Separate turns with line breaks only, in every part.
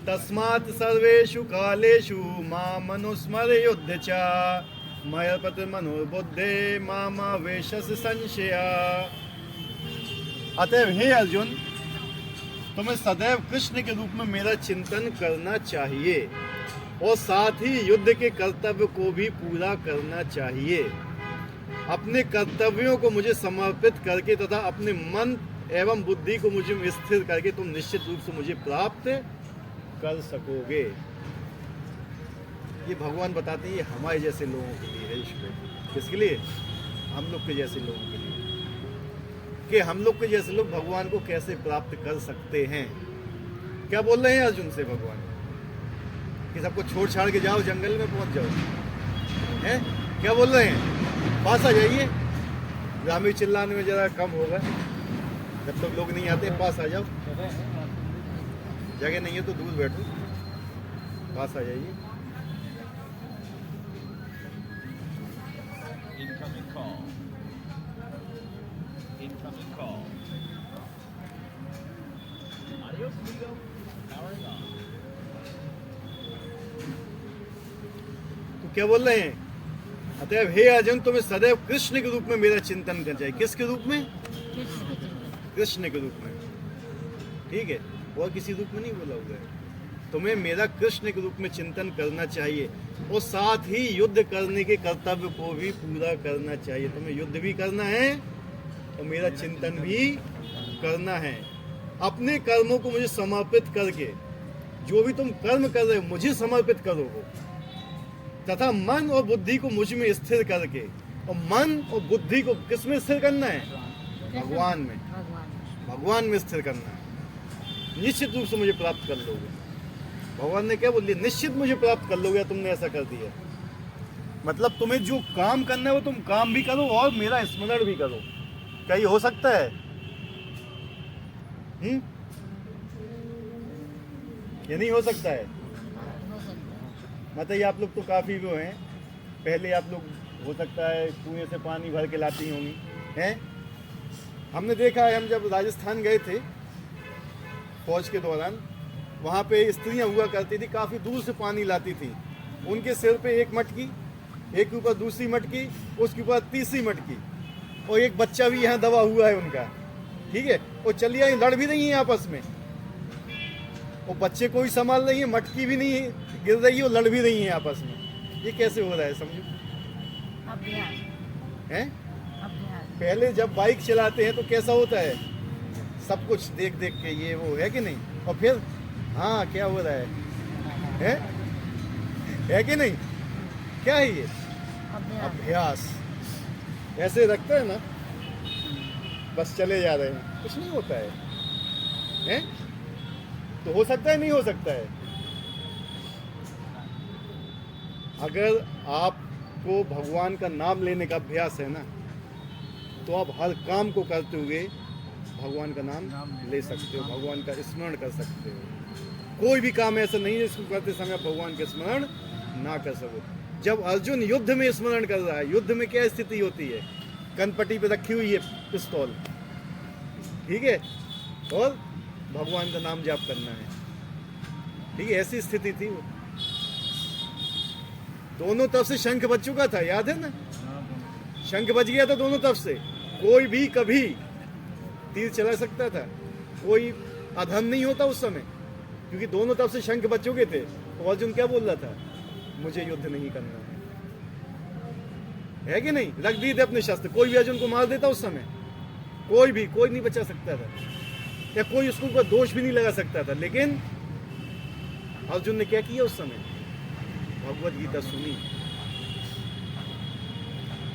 तस्मात् सर्वेषु कालेषु मामनुस्मर युद्ध च मयपत मनोबुद्धे मामावेशस संशया। अतएव हे अर्जुन, तुम्हें सदैव कृष्ण के रूप में मेरा चिंतन करना चाहिए और साथ ही युद्ध के कर्तव्य को भी पूरा करना चाहिए। अपने कर्तव्यों को मुझे समर्पित करके तथा अपने मन एवं बुद्धि को मुझे स्थिर करके तुम निश्चित रूप से मुझे प्राप्त कर सकोगे। ये भगवान बताते हैं, ये हमारे जैसे लोगों के लिए है। ईश्वर किसके लिए? हम लोग के जैसे लोगों के लिए, कि हम लोग के जैसे लोग भगवान को कैसे प्राप्त कर सकते हैं। क्या बोल रहे हैं अर्जुन से भगवान कि सबको छोड़ छाड़ के जाओ, जंगल में पहुंच जाओ, हैं? क्या बोल रहे हैं? पास आ जाइए। ग्रामीण चिल्लाने में जरा कम होगा, जब तक लोग नहीं आते पास आ जाओ। जगह नहीं है तो दूर बैठो, पास आ जाइए। तो क्या बोल रहे हैं? अतएव हे अर्जुन, तुम्हें सदैव कृष्ण के रूप में मेरा चिंतन करना चाहिए। किसके रूप में? कृष्ण के रूप में। ठीक है, और किसी रूप में नहीं बोला हुआ है। तुम्हें मेरा कृष्ण के रूप में चिंतन करना चाहिए और साथ ही युद्ध करने के कर्तव्य को भी पूरा करना चाहिए। तुम्हें युद्ध भी करना है और मेरा चिंतन भी करना है। अपने कर्मों को मुझे समर्पित करके, जो भी तुम कर्म कर रहे हो मुझे समर्पित करो तथा मन और बुद्धि को मुझ में स्थिर करके, और मन और बुद्धि को किस में स्थिर करना है? भगवान में। भगवान में स्थिर करना है। निश्चित रूप से मुझे प्राप्त कर लोगे। भगवान ने क्या बोल दिया? निश्चित मुझे प्राप्त कर लोगे। तुमने ऐसा कर दिया, मतलब तुम्हें जो काम करना है वो तुम काम भी करो और मेरा स्मरण भी करो। क्या ये हो सकता है? ये नहीं हो सकता है। मतलब आप लोग तो काफ़ी वो हैं, पहले आप लोग हो सकता है कुएं से पानी भर के लाती होंगी, हैं? हमने देखा है, हम जब राजस्थान गए थे फौज के दौरान, वहाँ पे स्त्रियाँ हुआ करती थी, काफ़ी दूर से पानी लाती थी। उनके सिर पे एक मटकी, एक के ऊपर दूसरी मटकी, उसके ऊपर तीसरी मटकी, और एक बच्चा भी यहाँ दबा हुआ है उनका। ठीक है, और चलिए लड़ भी रही हैं आपस में, और बच्चे को भी संभाल रही है, मटकी भी नहीं गिर रही है और लड़ भी रही हैं आपस में। ये कैसे हो रहा है समझो? हैं? पहले जब बाइक चलाते हैं तो कैसा होता है? सब कुछ देख देख के ये वो है कि नहीं? और फिर हाँ, क्या हो रहा है? है कि नहीं? क्या है ये? अभ्यास। ऐसे रखता है ना, बस चले जा रहे हैं, कुछ नहीं होता है। हैं? तो हो सकता है, नहीं हो सकता है? अगर आपको भगवान का नाम लेने का अभ्यास है ना, तो आप हर काम को करते हुए भगवान का नाम ले सकते हो, भगवान का स्मरण कर सकते हो। कोई भी काम ऐसा नहीं है जिसको करते समय भगवान का स्मरण ना कर सको। जब अर्जुन युद्ध में स्मरण कर रहा है, युद्ध में क्या स्थिति होती है? कनपट्टी पे रखी हुई है पिस्तौल, ठीक है, और भगवान का नाम जाप करना है। ठीक है, ऐसी स्थिति थी। दोनों तरफ से शंख बज चुका था, याद है ना? शंख बज गया था दोनों तरफ से। कोई भी कभी तीर चला सकता था, कोई अधम नहीं होता उस समय, क्योंकि दोनों तरफ से शंख बज चुके थे। तो अर्जुन क्या बोल रहा था? मुझे युद्ध नहीं करना है कि नहीं? रख दिए थे अपने शस्त्र। कोई भी अर्जुन को मार देता उस समय, कोई नहीं बचा सकता था, या कोई उसको ऊपर दोष भी नहीं लगा सकता था। लेकिन अर्जुन ने क्या किया उस समय? भगवत गीता सुनी।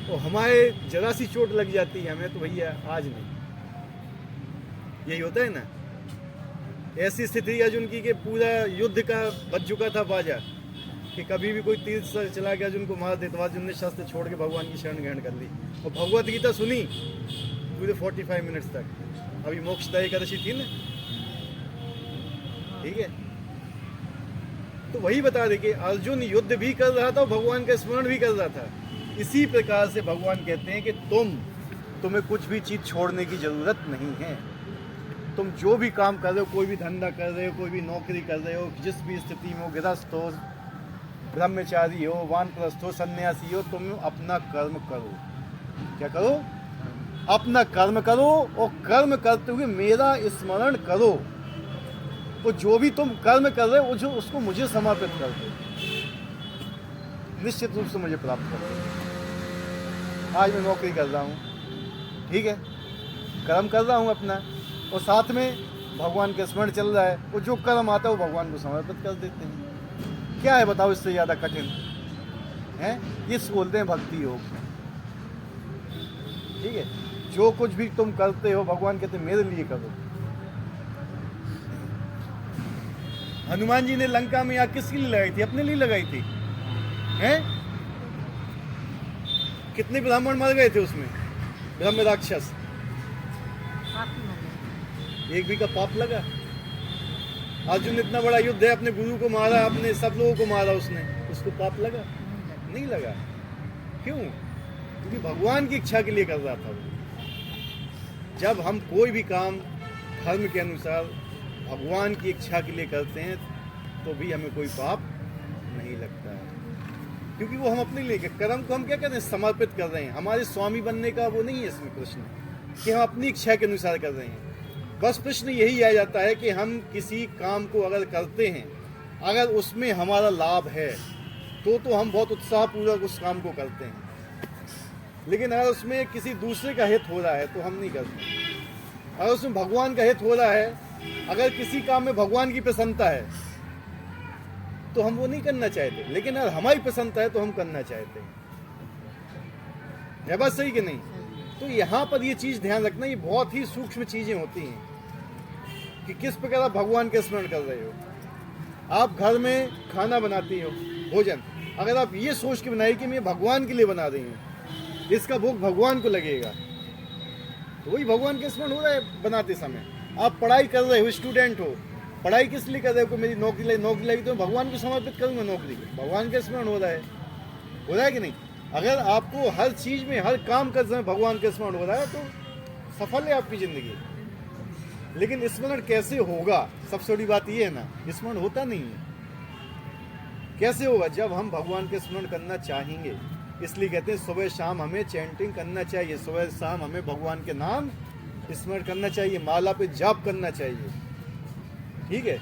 तो हमारे जरा सी चोट लग जाती है हमें, तो भैया आज नहीं, यही होता है ना। ऐसी स्थिति अर्जुन की कि पूरा युद्ध का बज चुका था बाजा, कि कभी भी कोई तीर चला के अर्जुन को मार दे, तो अर्जुन ने शस्त्र छोड़ के भगवान की शरण ग्रहण कर ली और भगवत गीता सुनी पूरे 45 मिनट्स तक। अभी मोक्षदा एकादशी थी ना, ठीक है। तो वही बता दे कि अर्जुन युद्ध भी कर रहा था और भगवान का स्मरण भी कर रहा था। इसी प्रकार से भगवान कहते हैं कि तुम्हें कुछ भी चीज छोड़ने की जरूरत नहीं है। तुम जो भी काम कर रहे हो, कोई भी धंधा कर रहे हो, कोई भी नौकरी कर रहे हो, जिस भी स्थिति में हो, गृहस्थ हो, ब्रह्मचारी हो, वानप्रस्थ हो, सन्यासी हो, तुम अपना कर्म करो। क्या करो? अपना कर्म करो, और कर्म करते हुए मेरा स्मरण करो। तो जो भी तुम कर्म कर रहे हो, जो उसको मुझे समर्पित कर दो, निश्चित रूप से मुझे प्राप्त कर दो। आज मैं नौकरी कर रहा हूँ, ठीक है, कर्म कर रहा हूँ अपना, और साथ में भगवान का स्मरण चल रहा है, वो जो कर्म आता है वो भगवान को समर्पित कर देते हैं। क्या है बताओ इससे ज़्यादा कठिन है? ये बोलते हैं भक्ति योग। ठीक है, जो कुछ भी तुम करते हो भगवान कहते हैं मेरे लिए करो। हनुमान जी ने लंका में आग किसके लिए लगाई थी? अपने लिए लगाई थी। हैं? कितने ब्राह्मण मर गए थे उसमें? ब्रह्म राक्षस, एक भी का पाप लगा? अर्जुन इतना बड़ा युद्ध है, अपने गुरु को मारा, अपने सब लोगों को मारा उसने, उसको पाप लगा? नहीं लगा। क्यों? क्योंकि भगवान की इच्छा के लिए कर रहा था वो। जब हम कोई भी काम धर्म के अनुसार भगवान की इच्छा के लिए करते हैं तो भी हमें कोई पाप नहीं लगता है, क्योंकि वो हम अपने लिए कर्म को हम क्या कहते हैं? समर्पित कर रहे हैं। हमारे स्वामी बनने का वो नहीं है इसमें प्रश्न कि हम अपनी इच्छा के अनुसार कर रहे हैं। बस प्रश्न यही आ जाता है कि हम किसी काम को अगर करते हैं, अगर उसमें हमारा लाभ है तो हम बहुत उत्साहपूर्वक उस काम को करते हैं, लेकिन अगर उसमें किसी दूसरे का हित हो रहा है तो हम नहीं करते। अगर उसमें भगवान का हित हो रहा है, अगर किसी काम में भगवान की प्रसन्नता है तो हम वो नहीं करना चाहते, लेकिन अगर हमारी प्रसन्नता है तो हम करना चाहते हैं। है बात सही कि नहीं? तो यहाँ पर ये चीज़ ध्यान रखना, ये बहुत ही सूक्ष्म चीज़ें होती हैं कि किस प्रकार आप भगवान के स्मरण कर रहे हो। आप घर में खाना बनाती हो, भोजन, अगर आप ये सोच के बनाई कि मैं भगवान के लिए बना रही हूँ, इसका भोग भगवान को लगेगा, तो वही भगवान के स्मरण हो रहा है बनाते समय। आप पढ़ाई कर रहे हो, स्टूडेंट हो, पढ़ाई किस लिए कर रहे हो? मेरी नौकरी लगी तो मैं भगवान को समर्पित करूँगा नौकरी, भगवान का स्मरण हो रहा है कि नहीं? अगर आपको हर चीज़ में, हर काम करते समय भगवान का स्मरण हो रहा है तो सफल है आपकी ज़िंदगी। लेकिन स्मरण कैसे होगा? सबसे बड़ी बात ये है ना, स्मरण होता नहीं है। कैसे होगा? जब हम भगवान के स्मरण करना चाहेंगे। इसलिए कहते हैं सुबह शाम हमें चैंटिंग करना चाहिए, सुबह शाम हमें भगवान के नाम स्मरण करना चाहिए, माला पे जाप करना चाहिए। ठीक है,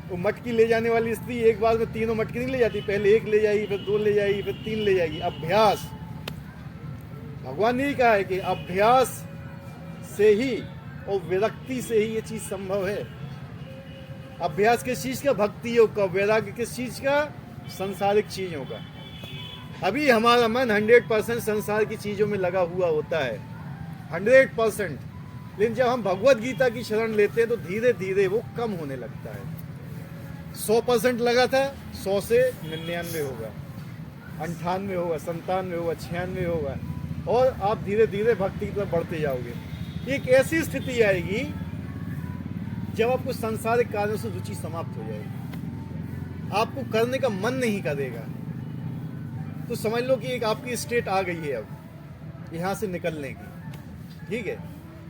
वो मटकी ले जाने वाली स्त्री एक बार में तीनों मटकी नहीं ले जाती, पहले एक ले जाएगी, फिर दो ले जाएगी, फिर तीन ले जाएगी। अभ्यास, भगवान ने कहा है कि अभ्यास से ही और विरक्ति से ही ये चीज संभव है। अभ्यास किस चीज का? भक्ति योग का। वैराग्य किस चीज का? सांसारिक चीजों का। अभी हमारा मन 100% संसार की चीजों में लगा हुआ होता है, 100%। लेकिन जब हम भगवत गीता की शरण लेते हैं तो धीरे धीरे वो कम होने लगता है। 100% लगा था, 100 से 99 होगा, 98 होगा, 97 होगा, 96 होगा, और आप धीरे धीरे भक्ति की तरफ बढ़ते जाओगे। एक ऐसी स्थिति आएगी जब आपको सांसारिक कार्यों से रुचि समाप्त हो जाएगी, आपको करने का मन नहीं करेगा। तो समझ लो कि एक आपकी स्टेट आ गई है अब यहाँ से निकलने की। ठीक है,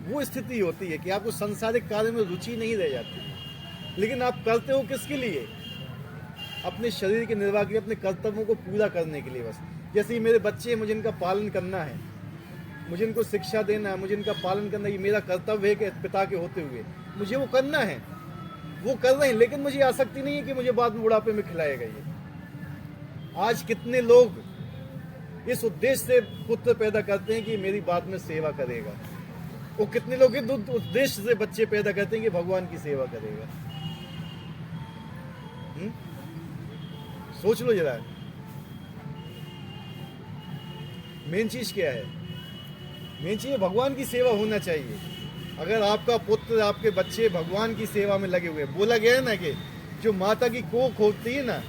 वो स्थिति होती है कि आपको सांसारिक कार्य में रुचि नहीं रह जाती, लेकिन आप करते हो किसके लिए? अपने शरीर के निर्वाह के लिए, अपने कर्तव्यों को पूरा करने के लिए। बस जैसे ही मेरे बच्चे हैं, मुझे इनका पालन करना है, मुझे इनको शिक्षा देना है, मुझे इनका पालन करना है, ये मेरा कर्तव्य है कि पिता के होते हुए मुझे वो करना है। वो कर रहे हैं, लेकिन मुझे आसक्ति नहीं है कि मुझे बाद में बुढ़ापे में खिलाएगा ये। आज कितने लोग इस उद्देश्य से पुत्र पैदा करते हैं कि मेरी बाद में सेवा करेगा, वो कितने लोग इस उद्देश्य से बच्चे पैदा करते हैं कि भगवान की सेवा करेगा। सोच लो जरा, मेन चीज क्या है? मेन चीज भगवान की सेवा होना चाहिए। अगर आपका पुत्र, आपके बच्चे भगवान की सेवा में लगे हुए, बोला गया है ना कि जो माता की कोख होती है ना,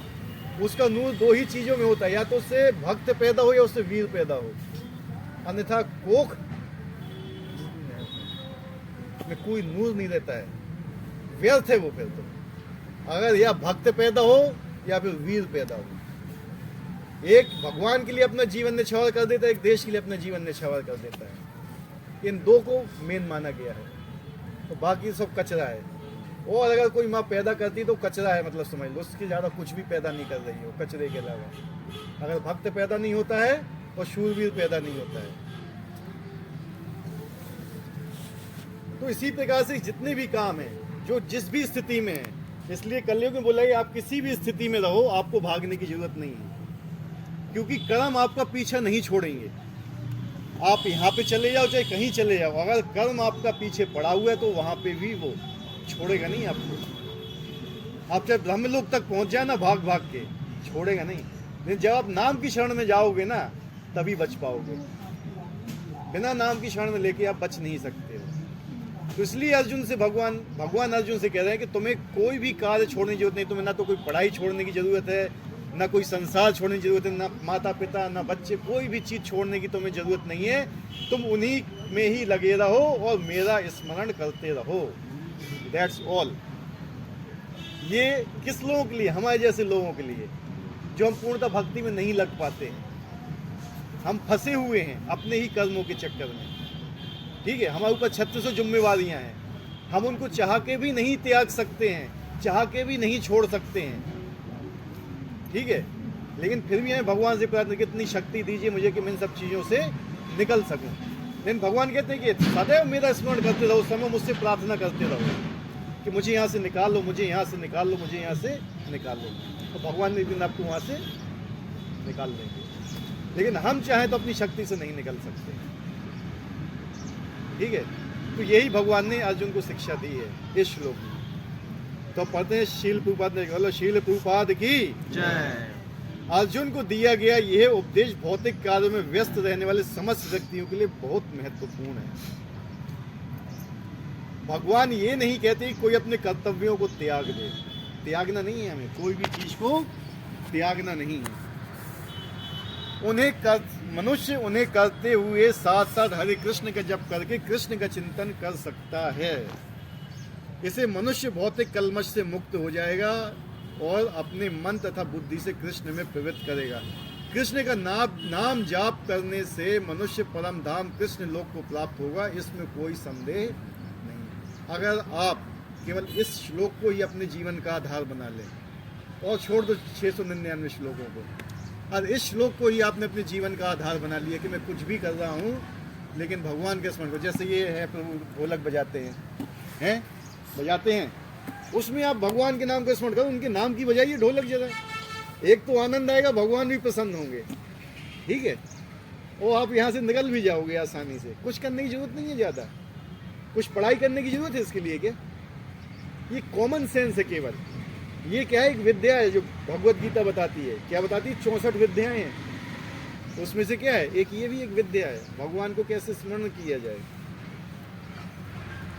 उसका नूर दो ही चीजों में होता है, या तो उससे भक्त पैदा हो या उससे वीर पैदा हो, अन्यथा कोख में कोई नूर नहीं रहता है, व्यर्थ है वो। फिर तो अगर या भक्त पैदा हो या फिर वीर पैदा हो। एक भगवान के लिए अपना जीवन न्यौछावर कर देता है, एक देश के लिए अपना जीवन न्यौछावर कर देता है। इन दो को मेन माना गया है। तो बाकी सब कचरा है। और अगर कोई माँ पैदा करती तो कचरा है, मतलब समझ लो उसके ज़्यादा कुछ भी पैदा नहीं कर रही हो कचरे के अलावा। अगर भक्त पैदा नहीं होता है और शूरवीर पैदा नहीं होता है। तो इसी प्रकार से जितने भी काम हैं जो जिस भी स्थिति में है, इसलिए कलयुग में बोला कि आप किसी भी स्थिति में रहो, आपको भागने की जरूरत नहीं है, क्योंकि कर्म आपका पीछा नहीं छोड़ेंगे। आप यहाँ पे चले जाओ चाहे कहीं चले जाओ, अगर कर्म आपका पीछे पड़ा हुआ है तो वहाँ पे भी वो छोड़ेगा नहीं आपको। आप चाहे ब्रह्मलोक तक पहुँच जाए ना भाग भाग के, छोड़ेगा नहीं। लेकिन जब आप नाम की शरण में जाओगे ना तभी बच पाओगे, बिना नाम की शरण में लेके आप बच नहीं सकते हो। तो इसलिए अर्जुन से भगवान अर्जुन से कह रहे हैं कि तुम्हें कोई भी कार्य छोड़ने की जरूरत नहीं। तुम्हें ना तो कोई पढ़ाई छोड़ने की जरूरत है, ना कोई संसार छोड़ने की जरूरत है, ना माता पिता, ना बच्चे, कोई भी चीज़ छोड़ने की तुम्हें जरूरत नहीं है। तुम उन्हीं में ही लगे रहो और मेरा स्मरण करते रहो, दैट्स ऑल। ये किस लोगों के लिए? हमारे जैसे लोगों के लिए जो हम पूर्णतः भक्ति में नहीं लग पाते हैं। हम फंसे हुए हैं अपने ही कर्मों के चक्कर में, ठीक है। हमारे ऊपर 3600 जिम्मेवारियां हैं, हम उनको चाह के भी नहीं त्याग सकते हैं, चाह के भी नहीं छोड़ सकते हैं, ठीक है। लेकिन फिर भी हमें भगवान से प्रार्थना कि इतनी शक्ति दीजिए मुझे कि मैं इन सब चीज़ों से निकल सकूं। लेकिन भगवान कहते हैं कि सदैव मेरा स्मरण करते रहो, समय मुझसे प्रार्थना करते रहो कि मुझे यहाँ से निकाल लो, मुझे यहाँ से निकाल लो, मुझे यहाँ से निकाल लो। तो भगवान एक दिन आपको वहाँ से निकाल देंगे। लेकिन हम चाहें तो अपनी शक्ति से नहीं निकल सकते, ठीक है। तो यही भगवान ने अर्जुन को शिक्षा दी है इस श्लोक में। तो पढ़ते हैं शील प्रभुपाद ने, बोलो शील प्रभुपाद की
जय।
अर्जुन को दिया गया यह उपदेश भौतिक कार्यों में व्यस्त रहने वाले समस्त व्यक्तियों के लिए बहुत महत्वपूर्ण है। भगवान ये नहीं कहते कि कोई अपने कर्तव्यों को त्याग दे, त्यागना नहीं है, हमें कोई भी चीज को त्यागना नहीं है। मनुष्य उन्हें करते हुए साथ साथ हरे कृष्ण का जप करके कृष्ण का चिंतन कर सकता है। इसे मनुष्य भौतिक कलमश से मुक्त हो जाएगा और अपने मन तथा बुद्धि से कृष्ण में प्रवृत्त करेगा। कृष्ण का नाम जाप करने से मनुष्य परम धाम कृष्ण लोक को प्राप्त होगा, इसमें कोई संदेह नहीं। अगर आप केवल इस श्लोक को ही अपने जीवन का आधार बना लें और छोड़ दो 699 श्लोकों को, और इस श्लोक को ही आपने अपने जीवन का आधार बना लिया कि मैं कुछ भी कर रहा हूँ लेकिन भगवान के स्मरण को, जैसे ये है प्रभु ढोलक बजाते हैं बजाते हैं, उसमें आप भगवान के नाम का स्मरण करो, उनके नाम की बजाइए ढोलक जरा। एक तो आनंद आएगा, भगवान भी प्रसन्न होंगे, ठीक है। और आप यहाँ से निकल भी जाओगे आसानी से। कुछ करने की जरूरत नहीं है ज़्यादा, कुछ पढ़ाई करने की जरूरत है इसके लिए क्या? ये कॉमन सेंस है केवल। ये क्या है? एक विद्या है जो भगवत गीता बताती है। क्या बताती है? 64 विद्याएं हैं, उसमें से क्या है? एक ये भी एक विद्या है, भगवान को कैसे स्मरण किया जाए।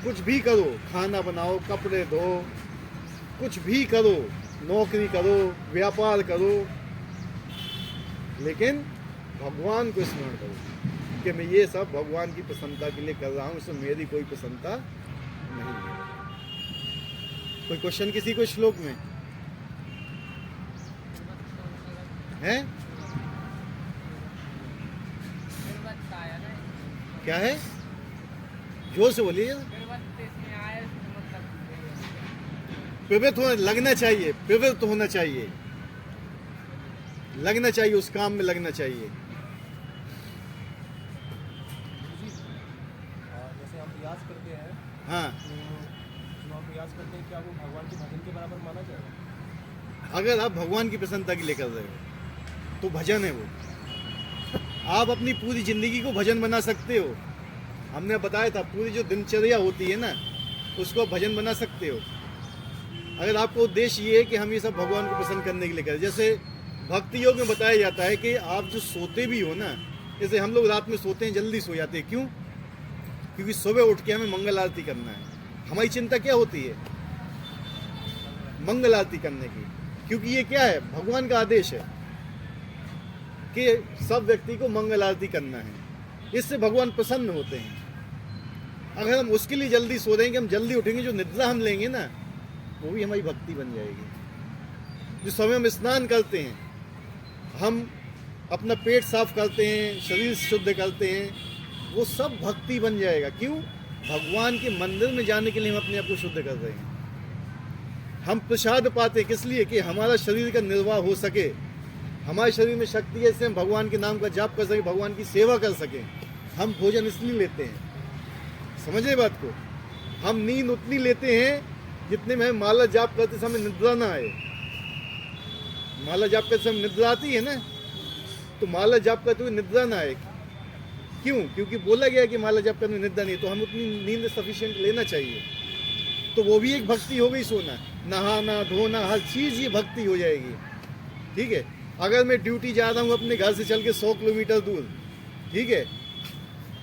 कुछ भी करो, खाना बनाओ, कपड़े धो, कुछ भी करो, नौकरी करो, व्यापार करो, लेकिन भगवान को स्मरण करो कि मैं ये सब भगवान की प्रसन्नता के लिए कर रहा हूँ, इसमें मेरी कोई प्रसन्नता नहीं है। कोई क्वेश्चन किसी को श्लोक में है? क्या है? जोर से बोलिए। प्रवृत्त होना, लगना चाहिए, प्रवृत्त होना चाहिए, लगना चाहिए, उस काम में लगना चाहिए।
जैसे हम प्रयास करते हैं,
हाँ,
तो जो हम प्रयास करते हैं क्या वो भगवान के भजन के बराबर माना जाएगा?
अगर आप भगवान की प्रसन्नता के लिए कर रहे हो तो भजन है वो। आप अपनी पूरी जिंदगी को भजन बना सकते हो। हमने बताया था पूरी जो दिनचर्या होती है ना, उसको भजन बना सकते हो। अगर आपको उद्देश्य ये है कि हम ये सब भगवान को प्रसन्न करने के लिए करें। जैसे भक्ति योग में बताया जाता है कि आप जो सोते भी हो ना, जैसे हम लोग रात में सोते हैं, जल्दी सो जाते हैं, क्यों? क्योंकि सुबह उठ के हमें मंगल आरती करना है। हमारी चिंता क्या होती है? मंगल आरती करने की, क्योंकि ये क्या है? भगवान का आदेश है कि सब व्यक्ति को मंगल आरती करना है। इससे भगवान प्रसन्न होते हैं। अगर हम उसके लिए जल्दी सो रहे हैं कि हम जल्दी उठेंगे, जो निद्रा हम लेंगे ना, वो भी हमारी भक्ति बन जाएगी। जिस समय हम स्नान करते हैं, हम अपना पेट साफ करते हैं, शरीर शुद्ध करते हैं, वो सब भक्ति बन जाएगा। क्यों? भगवान के मंदिर में जाने के लिए हम अपने आप को शुद्ध कर रहे हैं। हम प्रसाद पाते किस लिए? कि हमारा शरीर का निर्वाह हो सके, हमारे शरीर में शक्ति है, इससे हम भगवान के नाम का जाप कर सके, भगवान की सेवा कर सकें। हम भोजन इसलिए लेते हैं, समझे बात को। हम नींद उतनी लेते हैं जितने में माला जाप करते समय निद्रा ना आए। माला जाप करते समय निद्रा आती है ना, तो माला जाप करते हुए निद्रा ना आए। क्यों? क्योंकि बोला गया कि माला जाप करने में निद्रा नहीं, तो हम उतनी नींद सफिशिएंट लेना चाहिए। तो वो भी एक भक्ति हो गई। सोना, नहाना, धोना, हर चीज़ ये भक्ति हो जाएगी। ठीक है। अगर मैं ड्यूटी जा रहा हूँ अपने घर से चल के 100 किलोमीटर दूर, ठीक है,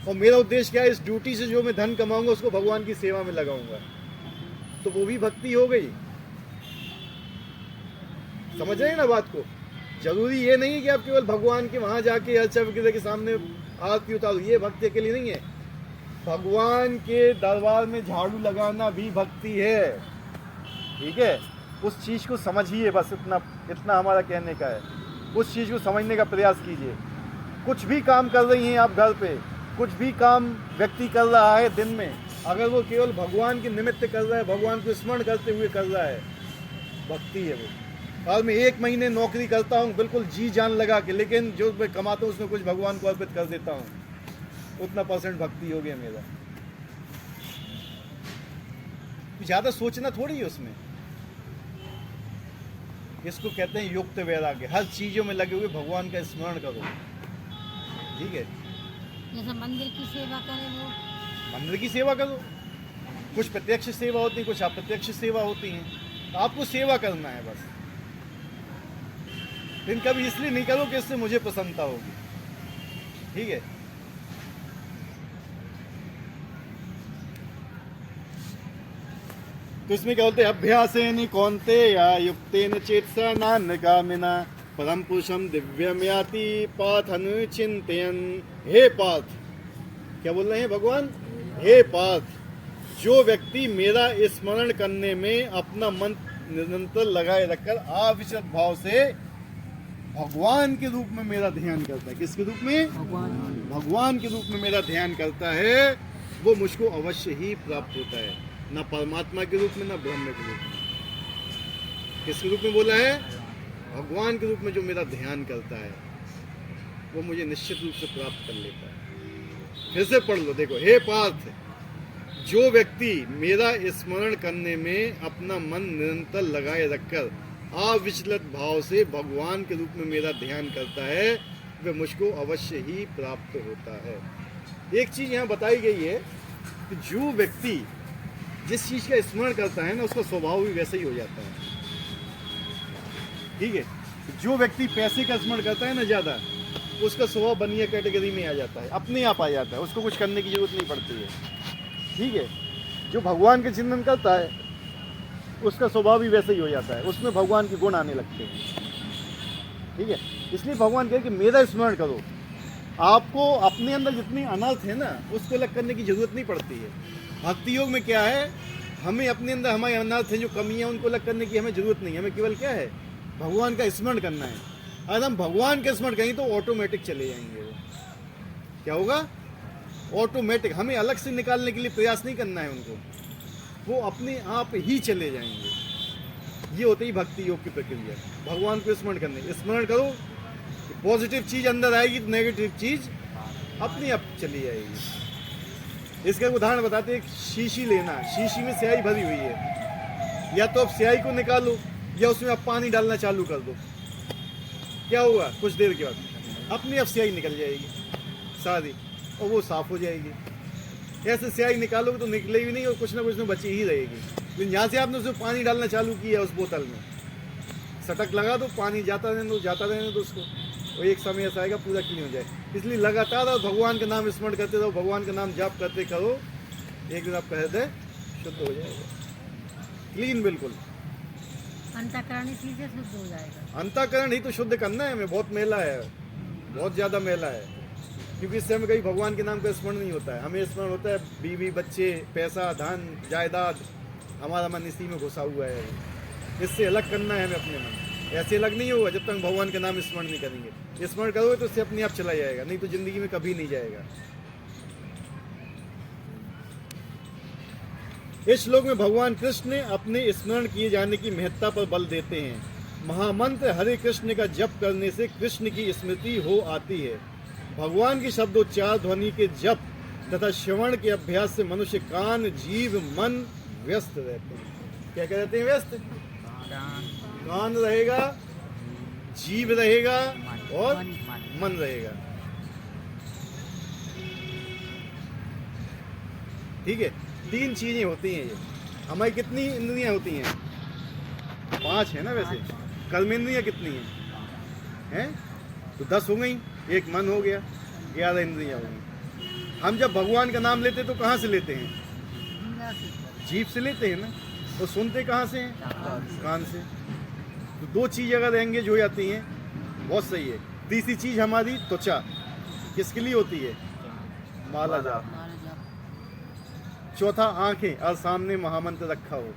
और मेरा उद्देश्य क्या है? इस ड्यूटी से जो मैं धन कमाऊंगा उसको भगवान की सेवा में लगाऊंगा, तो वो भी भक्ति हो गई। समझ रहे हैं ना बात को। जरूरी ये नहीं है कि आप केवल भगवान के वहां जाके हर चबकीरे के सामने आरती उतारो, ये भक्ति के लिए नहीं है। भगवान के दरबार में झाड़ू लगाना भी भक्ति है। ठीक है। उस चीज को समझिए, बस इतना हमारा कहने का है। उस चीज को समझने का प्रयास कीजिए। कुछ भी काम कर रही हैं आप घर पे, कुछ भी काम व्यक्ति कर रहा है दिन में, अगर वो केवल भगवान के निमित्त कर रहा है, भगवान को स्मरण करते हुए कर रहा है, भक्ति है वो। और मैं 1 महीने नौकरी करता हूँ बिल्कुल जी जान लगा के, लेकिन जो मैं कमाता हूँ उसमें कुछ भगवान को अर्पित कर देता हूँ, उतना % भक्ति हो गया मेरा। ज़्यादा सोचना थोड़ी है उसमें। इसको कहते हैं युक्त वैराग्य। हर चीज़ों में लगे हुए भगवान का स्मरण करो। ठीक है।
जैसे मंदिर की सेवा करें, वो
मंदिर की सेवा करो। कुछ प्रत्यक्ष सेवा होती है, कुछ अप्रत्यक्ष सेवा होती है। तो आपको सेवा करना है बस। लेकिन कभी इसलिए नहीं करो कि इससे मुझे प्रसन्नता होगी। ठीक है। तो इसमें क्या बोलते हैं? अभ्यासेन कौन्तेय युक्तेन चेतसा नान्यगामिना परम पुरुषम दिव्यम याति पाथ अनुचिंतयन्। हे पाथ, क्या बोल रहे हैं भगवान? हे पाथ, जो व्यक्ति मेरा स्मरण करने में अपना मन निरंतर लगाए रखकर अविचलित भाव से भगवान के रूप में मेरा ध्यान करता है। किसके रूप में? भगवान के रूप में मेरा ध्यान करता है, वो मुझको अवश्य ही प्राप्त होता है। ना परमात्मा के रूप में, ना ब्रह्म के रूप में। किसके रूप में बोला है? भगवान के रूप में जो मेरा ध्यान करता है वो मुझे निश्चित रूप से प्राप्त कर लेता है। फिर से पढ़ लो, देखो। हे पार्थ, जो व्यक्ति मेरा स्मरण करने में अपना मन निरंतर लगाए रखकर अविचलित भाव से भगवान के रूप में मेरा ध्यान करता है, वह मुझको अवश्य ही प्राप्त होता है। एक चीज यहाँ बताई गई है कि जो व्यक्ति जिस चीज का स्मरण करता है ना, उसका स्वभाव भी वैसे ही हो जाता है। ठीक है। जो व्यक्ति पैसे का स्मरण करता है ना ज्यादा, उसका स्वभाव बनिया कैटेगरी में आ जाता है, अपने आप आ जाता है, उसको कुछ करने की जरूरत नहीं पड़ती है। ठीक है। जो भगवान के चिंतन करता है उसका स्वभाव भी वैसे ही हो जाता है, उसमें भगवान के गुण आने लगते हैं। ठीक है। इसलिए भगवान कहे कि मेरा स्मरण करो। आपको अपने अंदर जितनी अनर्थ है ना, उसको अलग करने की जरूरत नहीं पड़ती है। भक्ति योग में क्या है? हमें अपने अंदर हमारे अनर्थ है, जो कमियां, उनको अलग करने की हमें जरूरत नहीं है। हमें केवल क्या है? भगवान का स्मरण करना है। अगर हम भगवान का स्मरण करेंगे तो ऑटोमेटिक चले जाएंगे। वो क्या होगा? ऑटोमेटिक। हमें अलग से निकालने के लिए प्रयास नहीं करना है उनको, वो अपने आप ही चले जाएंगे। ये होती ही भक्ति योग की प्रक्रिया। भगवान को स्मरण करने, स्मरण करो, पॉजिटिव चीज अंदर आएगी तो नेगेटिव चीज अपने आप चली जाएगी। इसका उदाहरण बताते हैं। शीशी लेना, शीशी में स्याही भरी हुई है, या तो आप स्याही को निकालो या उसमें आप पानी डालना चालू कर दो। क्या होगा? कुछ देर के बाद अपने आप स्याही निकल जाएगी सारी, और वो साफ हो जाएगी। ऐसे स्याही निकालोगे तो निकलेगी नहीं, और कुछ ना कुछ में बची ही रहेगी। लेकिन यहाँ से आपने उसमें पानी डालना चालू किया, उस बोतल में सटक लगा दो, पानी जाता रहने दो, जाता रहने दो उसको, और एक समय ऐसा आएगा पूरा क्लीन हो जाए। इसलिए लगातार आप भगवान का नाम स्मरण करते रहो, भगवान का नाम जाप करते करो, एक दिन आपका हृदय शुद्ध हो जाएगा, क्लीन बिल्कुल।
अंतःकरण इसी से शुद्ध हो जाएगा।
अंतःकरण ही तो शुद्ध करना है हमें। बहुत मैला है, बहुत ज़्यादा मैला है, क्योंकि इससे हमें कहीं भगवान के नाम का स्मरण नहीं होता है। हमें स्मरण होता है बीवी, बच्चे, पैसा, धन, जायदाद, हमारा मन इसी में घुसा हुआ है। इससे अलग करना है हमें अपने मन। ऐसे अलग नहीं होगा जब तक भगवान का नाम स्मरण नहीं करेंगे। स्मरण करोगे तो इससे अपने आप चला जाएगा, नहीं तो जिंदगी में कभी नहीं जाएगा। इस श्लोक में भगवान कृष्ण अपने स्मरण किए जाने की महत्ता पर बल देते हैं। महामंत्र हरे कृष्ण का जप करने से कृष्ण की स्मृति हो आती है। भगवान की शब्दोच्चार ध्वनि के जप तथा श्रवण के अभ्यास से मनुष्य कान जीव मन व्यस्त रहते हैं। क्या कहते हैं व्यस्त? कान रहेगा, जीव रहेगा और मन रहेगा। ठीक है, 3 चीजें होती हैं ये। हमारी कितनी इंद्रियां होती हैं? 5 है ना वैसे। कर्मेंद्रियां कितनी हैं? तो 10 हो गई, एक मन हो गया, 11 इंद्रियां हो गई। हम जब भगवान का नाम लेते तो कहाँ से लेते हैं? जीभ से लेते हैं ना। तो सुनते कहाँ से हैं? कान से। तो 2 चीज अगर एंगेज हो जाती हैं बहुत सही है। तीसरी चीज हमारी त्वचा किसके लिए होती है? माला जाप। चौथा आंखें और सामने महामंत्र रखा हो।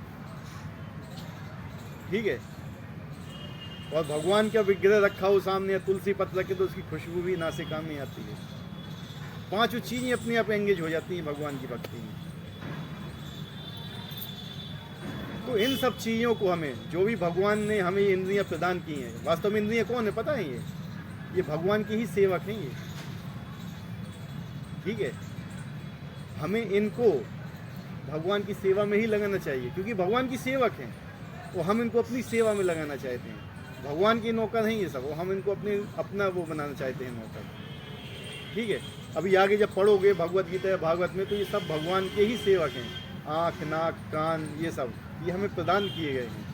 ठीक है, और भगवान का विग्रह रखा हो सामने, तुलसी पत्र रखे तो उसकी खुशबू भी नासिका में आती है। 5 चीजें अपने आप एंगेज हो जाती हैं भगवान की भक्ति में। तो इन सब चीजों को हमें, जो भी भगवान ने हमें ये इंद्रियां प्रदान की हैं, वास्तव में इंद्रियां कौन है पता है? ये भगवान के ही सेवक हैं ये। ठीक है, हमें इनको भगवान की सेवा में ही लगाना चाहिए, क्योंकि भगवान की सेवक हैं। तो हम इनको अपनी सेवा में लगाना चाहते हैं। भगवान के नौकर हैं ये सब, और हम इनको अपना वो बनाना चाहते हैं नौकर। ठीक है, अभी आगे जब पढ़ोगे भगवत गीता या भागवत में, तो ये सब भगवान के ही सेवक हैं। आँख नाक कान ये सब ये हमें प्रदान किए गए हैं।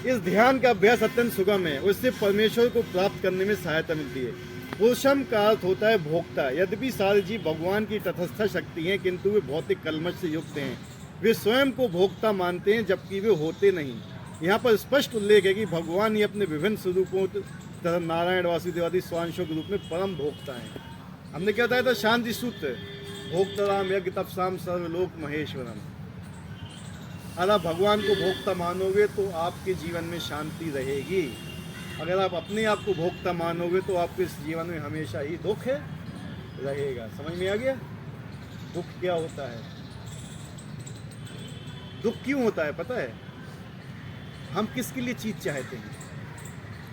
इस ध्यान का अभ्यास अत्यंत सुगम है, उससे परमेश्वर को प्राप्त करने में सहायता मिलती है। पुरुषम का अर्थ होता है भोक्ता। यद्यपि सारे जीव भगवान की तटस्थ शक्ति हैं, किंतु वे भौतिक कलमश से युक्त हैं। वे स्वयं को भोक्ता मानते हैं, जबकि वे होते नहीं। यहाँ पर स्पष्ट उल्लेख है कि भगवान ही अपने विभिन्न स्वरूपों तथा नारायण वासुदेवादि स्वांशों के रूप में परम भोक्ता हैं। हमने क्या बताया था? शांति सूत्र, भोक्तराम यज्ञ तपसाम सर्वलोक महेश्वरम। अगर आप भगवान को भोक्ता मानोगे तो आपके जीवन में शांति रहेगी। अगर आप अपने आप को भोक्ता मानोगे तो आपके इस जीवन में हमेशा ही दुख रहेगा। समझ में आ गया? दुख क्या होता है? दुख क्यों होता है पता है? हम किसके लिए चीज चाहते हैं?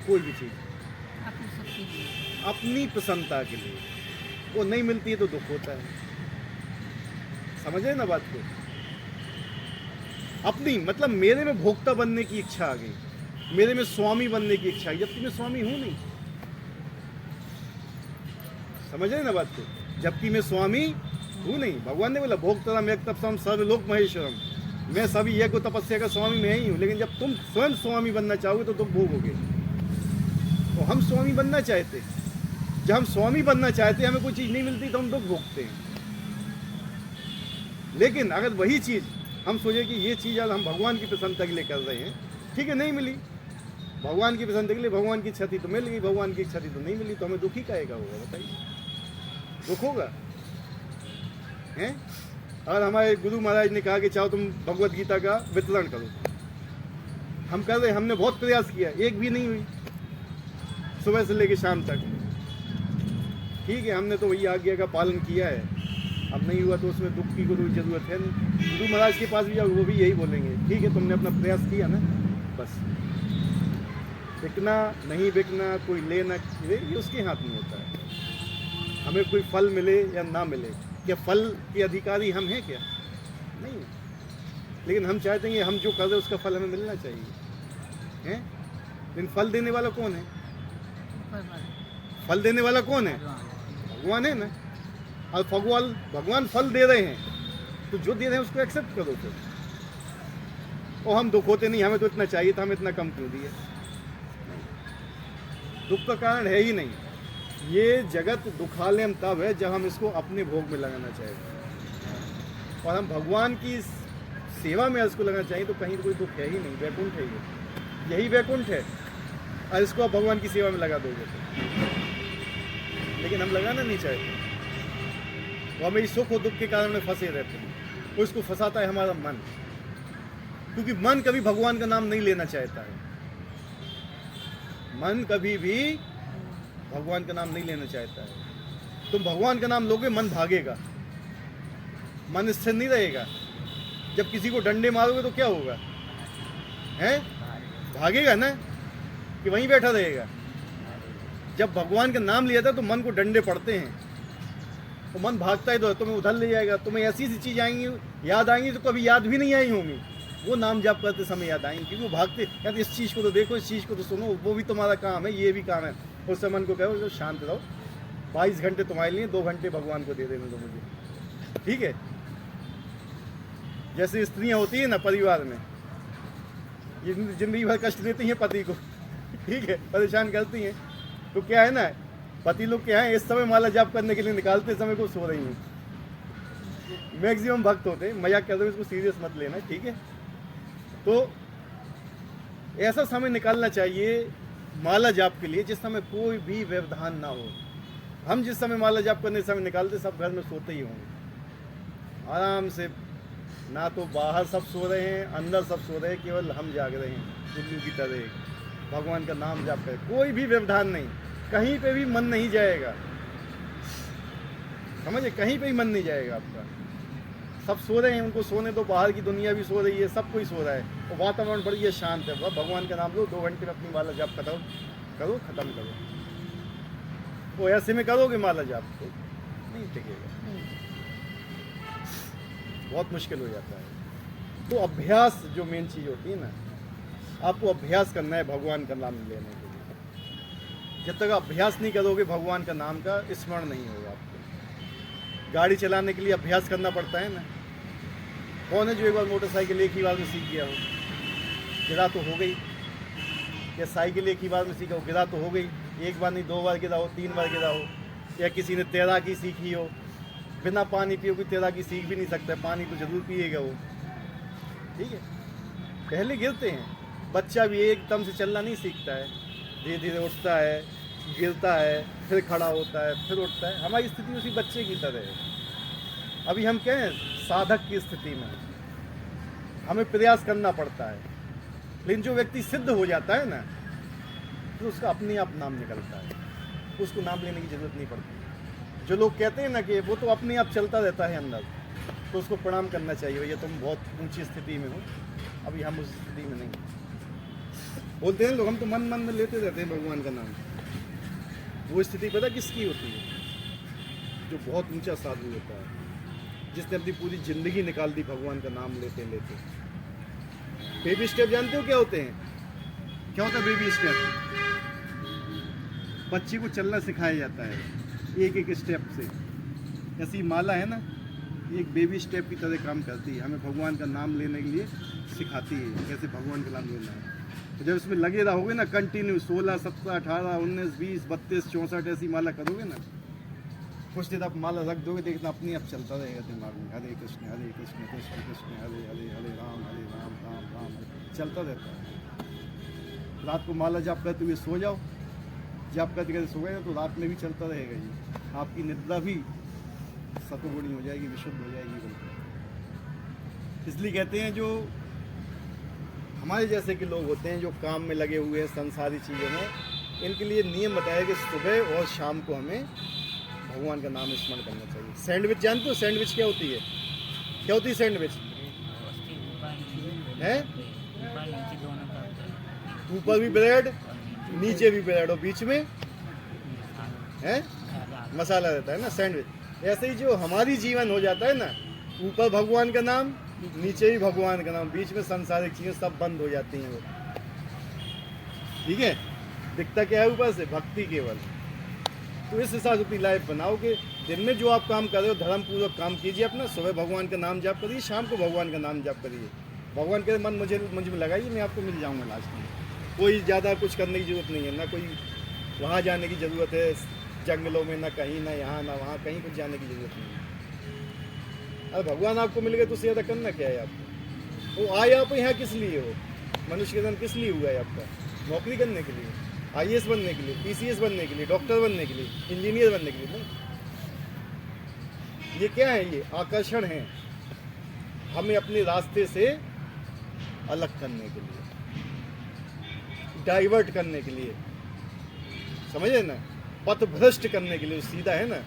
कोई भी चीज अपनी प्रसन्नता के लिए, वो नहीं मिलती है तो दुख होता है। समझे ना बात को? अपनी मतलब मेरे में भोक्ता बनने की इच्छा आ गई, मेरे में स्वामी बनने की इच्छा, जबकि मैं स्वामी हूं नहीं। समझ रहे ना बात को? जबकि मैं स्वामी हूं नहीं। भगवान ने बोला भोक्तराम यज्ञ तपसाम सर्वलोक महेश्वरम। मैं सभी यज्ञ तपस्या का स्वामी मैं ही हूं, लेकिन जब तुम स्वयं स्वामी बनना चाहोगे तो तुम भोगोगे। तो हम स्वामी बनना चाहते, जब हम स्वामी बनना चाहते हमें कोई चीज नहीं मिलती तो हम दुख भोगते हैं। लेकिन अगर वही चीज हम सोचे कि ये चीज आज हम भगवान की प्रसन्नता के लिए कर रहे हैं, ठीक है, नहीं मिली, भगवान की प्रसन्नता के लिए भगवान की इच्छा थी तो मिल गई, भगवान की इच्छा थी तो नहीं मिली, तो हमें दुख ही काहेगा होगा? बताइए, दुख होगा? हैं? अगर हमारे गुरु महाराज ने कहा कि चाहो तुम भगवत गीता का वितरण करो, हम कर रहे, हमने बहुत प्रयास किया, एक भी नहीं हुई सुबह से लेकर शाम तक। ठीक है, हमने तो वही आज्ञा का पालन किया है, अब नहीं हुआ तो उसमें दुख की कोई जरूरत है नहीं। गुरु महाराज के पास भी जाओ वो भी यही बोलेंगे, ठीक है तुमने अपना प्रयास किया ना, बस। बिकना नहीं बिकना, कोई ले ना ले, ये उसके हाथ में होता है। हमें कोई फल मिले या ना मिले, क्या फल के अधिकारी हम हैं क्या? नहीं। लेकिन हम चाहते हैं हम जो कर रहे उसका फल हमें मिलना चाहिए, हैं? लेकिन फल देने वाला कौन है? फल देने वाला कौन है? भगवान है ना। और भगवान फल दे रहे हैं तो जो दे रहे हैं उसको एक्सेप्ट करो फिर। और हम दुख होते नहीं, हमें तो इतना चाहिए था, हमें इतना कम क्यों दिए? दुख का कारण है ही नहीं। ये जगत दुखालयम तब है जब हम इसको अपने भोग में लगाना चाहें, और हम भगवान की सेवा में इसको लगाना चाहिए तो कहीं कोई दुख है ही नहीं, वैकुंठ है ये, यही वैकुंठ है। और इसको आप भगवान की सेवा में लगा दोगे तो, लेकिन हम लगाना नहीं चाहते। वो हमें सुख और दुख के कारण में फंसे रहते हैं, और इसको फंसाता है हमारा मन, क्योंकि मन कभी भगवान का नाम नहीं लेना चाहता है। मन कभी भी भगवान का नाम नहीं लेना चाहता है। तुम भगवान का नाम लोगे मन भागेगा, मन स्थिर नहीं रहेगा। जब किसी को डंडे मारोगे तो क्या होगा, हैं? भागेगा ना कि वहीं बैठा रहेगा। जब भगवान का नाम लिया था तो मन को डंडे पड़ते हैं, तो मन भागता है, तो तुम्हें उधर ले जाएगा। तुम्हें ऐसी सी चीज़ आएंगी, याद आएंगी, तो कभी याद भी नहीं आई होंगी, वो नाम जाप करते समय याद आएंगे, क्योंकि वो भागते कहते इस चीज़ को तो देखो, इस चीज़ को तो सुनो, वो भी तुम्हारा काम है, ये भी काम है। उससे मन को कहो शांत रहो, 22 घंटे तुम्हारे लिए, 2 घंटे भगवान को दे देने दो मुझे, ठीक है। जैसे स्त्रियाँ होती हैं ना परिवार में, ये जिंदगी भर कष्ट देती हैं पति को, ठीक है, परेशान करती हैं, तो क्या है ना, पति लोग क्या है, इस समय माला जाप करने के लिए निकालते समय को सो रही हूँ। मैक्सिमम भक्त होते हैं, मजाक कर रहे हो, इसको सीरियस मत लेना, ठीक है। तो ऐसा समय निकालना चाहिए माला जाप के लिए जिस समय कोई भी व्यवधान ना हो। हम जिस समय माला जाप करने समय निकालते, सब घर में सोते ही होंगे आराम से, ना तो बाहर सब सो रहे हैं, अंदर सब सो रहे हैं, केवल हम जाग रहे हैं उल्लू की तरह, भगवान का नाम जाप करें, कोई भी व्यवधान नहीं, कहीं पे भी मन नहीं जाएगा, समझे, कहीं पे भी मन नहीं जाएगा आपका। सब सो रहे हैं, उनको सोने दो, बाहर की दुनिया भी सो रही है, सब कोई सो रहा है, और वातावरण बढ़िया शांत है, भगवान का नाम लो, 2 घंटे में अपनी माला जाप करो, खत्म करो। वो ऐसे में करोगे माला जाप तो नहीं टिकेगा, बहुत मुश्किल हो जाता है। तो अभ्यास जो मेन चीज़ होती है ना, आपको अभ्यास करना है भगवान का नाम लेने के लिए। जब तक अभ्यास नहीं करोगे भगवान का नाम का स्मरण नहीं होगा आपको। गाड़ी चलाने के लिए अभ्यास करना पड़ता है ना। कौन है जो एक बार मोटरसाइकिल एक ही बार में सीख गया हो, गिरा तो हो गई, या साइकिल एक ही बार में सीखा हो, गिरा तो हो गई, एक बार नहीं 2 बार गिरा हो, 3 बार गिरा हो। या किसी ने तैराकी सीखी हो, बिना पानी पिए कोई तैराकी सीख भी नहीं सकता, पानी तो जरूर पिएगा वो, ठीक है। पहले गिरते हैं, बच्चा भी एकदम से चलना नहीं सीखता है, धीरे धीरे उठता है, गिरता है, फिर खड़ा होता है, फिर उठता है। हमारी स्थिति उसी बच्चे की तरह है। अभी हम क्या हैं, साधक की स्थिति में, हमें प्रयास करना पड़ता है। लेकिन जो व्यक्ति सिद्ध हो जाता है ना, तो उसका अपने आप नाम निकलता है, उसको नाम लेने की जरूरत नहीं पड़ती। जो लोग कहते हैं ना कि वो तो अपने आप चलता रहता है अंदर, तो उसको प्रणाम करना चाहिए, भैया तुम बहुत ऊंची स्थिति में हो, अभी हम उस स्थिति में नहीं। बोलते हैं लोग हम तो मन मन में लेते रहते हैं भगवान का नाम। वो स्थिति पता किसकी होती है, जो बहुत ऊंचा साधु होता है, जिसने अपनी पूरी जिंदगी निकाल दी भगवान का नाम लेते लेते। बेबी स्टेप जानते हो क्या होते हैं? क्या होता है बेबी स्टेप? बच्चे को चलना सिखाया जाता है एक एक स्टेप से। ऐसी माला है ना, एक बेबी स्टेप की तरह काम करती है, हमें भगवान का नाम लेने के लिए सिखाती है कैसे भगवान का नाम लेना है। तो जब इसमें लगे रहोगे ना कंटिन्यू, 16, 17, 18, 19, 20, 32, 64 ऐसी माला करोगे ना, कुछ देर आप माला रख दोगे, देखना अपने आप चलता रहेगा दिमाग में, हरे कृष्ण कृष्ण कृष्ण हरे हरे, हरे राम राम राम हरे, चलता रहता है। रात को माला जाप करते हुए सो जाओ, जाप करते करते सो गए तो रात में भी चलता रहेगा ये, आपकी निद्रा भी सतोगुणी हो जाएगी, विशुद्ध हो जाएगी बिल्कुल। इसलिए कहते हैं जो हमारे जैसे के लोग होते हैं, जो काम में लगे हुए हैं संसारी चीज़ों में, इनके लिए नियम बताया कि सुबह और शाम को हमें भगवान का नाम स्मरण करना चाहिए। सैंडविच जानते हो सैंडविच क्या होती है? क्या होती है सैंडविच? है ऊपर भी ब्रेड, नीचे भी ब्रेड, और बीच में है मसाला रहता है ना, सैंडविच। ऐसे ही जो हमारी जीवन हो जाता है ना, ऊपर भगवान का नाम, नीचे भी भगवान का नाम, बीच में सांसारिक चीजें सब बंद हो जाती हैं वो, ठीक है। दिखता क्या है ऊपर से? भक्ति केवल। तो इस हिसाब से अपनी लाइफ बनाओ कि दिन में जो आप काम कर रहे हो धर्म पूर्वक काम कीजिए अपना। सुबह भगवान का नाम जाप करिए, शाम को भगवान का नाम जाप करिए। भगवान के मन मुझे में लगाइए, मैं आपको मिल जाऊंगा लास्ट में। कोई ज़्यादा कुछ करने की जरूरत नहीं है, ना कोई वहाँ जाने की ज़रूरत है जंगलों में, ना कहीं, ना यहाँ ना वहाँ, कहीं कुछ जाने की ज़रूरत नहीं है। अरे भगवान आपको मिल गए तो ज़्यादा करना क्या है आपको? वो आए आप यहाँ किस लिए हो? मनुष्य के जन्म किस लिए हुआ है आपका? नौकरी करने के लिए, IAS बनने के लिए, PCS बनने के लिए, डॉक्टर बनने के लिए, इंजीनियर बनने के लिए नहीं। ये क्या है? ये आकर्षण है हमें अपने रास्ते से अलग करने के लिए, डाइवर्ट करने के लिए, समझे ना, पथ भ्रष्ट करने के लिए। सीधा है ना,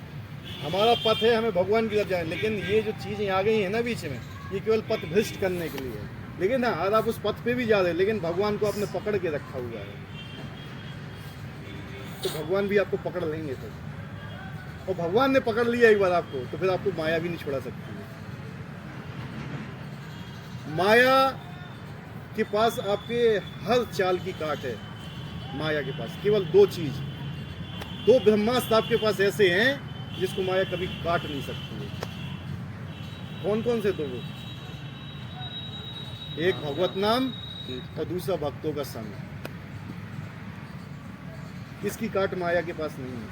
हमारा पथ है हमें भगवान की तरफ जाए, लेकिन ये जो चीजें आ गई है ना बीच में, ये केवल पथ भ्रष्ट करने के लिए है। लेकिन हाँ, अगर आप उस पथ पे भी जा रहे हैं, लेकिन भगवान को आपने पकड़ के रखा हुआ है, तो भगवान भी आपको पकड़ लेंगे फिर। और भगवान ने पकड़ लिया एक बार आपको, तो फिर आपको माया भी नहीं छुड़ा सकती है। माया के पास आपके हर चाल की काट है। माया के पास केवल दो चीज, दो ब्रह्मास्त्र आपके पास ऐसे हैं जिसको माया कभी काट नहीं सकती है। कौन कौन से दो? एक भगवत नाम और दूसरा भक्तों का संग। इसकी काट माया के पास नहीं है।